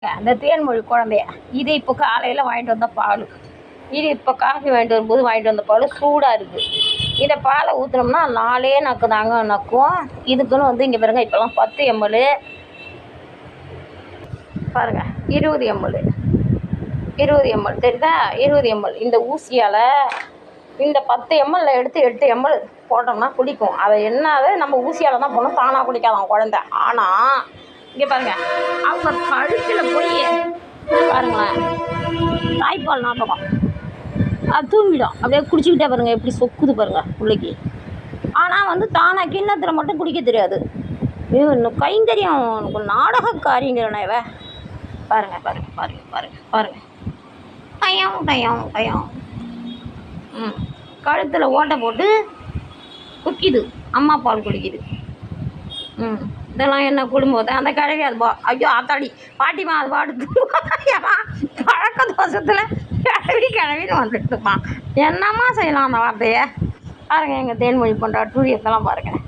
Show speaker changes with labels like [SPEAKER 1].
[SPEAKER 1] அந்த தேன்மொழி குழந்தைய இது இப்போ காலையில் வாங்கிட்டு வந்த பால். இது இப்போ காஃபி வாங்கிட்டு வரும்போது வாங்கிட்டு வந்த பால் சூடாக இருக்குது. இதை பாலை ஊற்றினோம்னா 4 நக்கு தாங்க நக்கும். இதுக்குன்னு வந்து இங்கே பாருங்கள், இப்போலாம் 10 ml பாருங்கள், 20 ml 20 ml தெரியுதா? 20 ml இந்த ஊசியால் இந்த 10 ml எடுத்து 8 ml போட்டோம்னா குடிக்கும். அதை என்னது நம்ம ஊசியால் தான் போடணும், தானாக குடிக்காதான் குழந்தை. ஆனால் இங்கே பாருங்கள், அவங்க கழுத்தில் போய் பாருங்களேன், தாய்ப்பால் ஞாபகம் அது தூங்கிடும். அப்படியே குடிச்சிக்கிட்டே பாருங்கள் எப்படி சொக்குது பாருங்கள் பிள்ளைக்கு. ஆனால் வந்து தானாக கிண்ணத்தில் மட்டும் குடிக்க தெரியாது. இன்னும் கைங்கரியம் நாடகக்காரிங்கிறனவ பாருங்கள் பாருங்கள் பாருங்கள் பாருங்கள் பாருங்கள். Time time time. கழுத்தில் ஓட்டை போட்டு குக்கிது, அம்மா பால் குடிக்குது. இதெல்லாம் என்ன குடும்பத்தை அந்த கிழவி அது ஐயோ ஆத்தாடி பாட்டிமா அது பாடுது. பழக்க தோஷத்தில் கிழவின்னு வந்துட்டுப்பான். என்னம்மா செய்யலாம் அந்த வார்த்தையை பாருங்கள். எங்கள் தேன்மொழி பண்ணுற டூரியத்தெல்லாம் பாருங்கள்.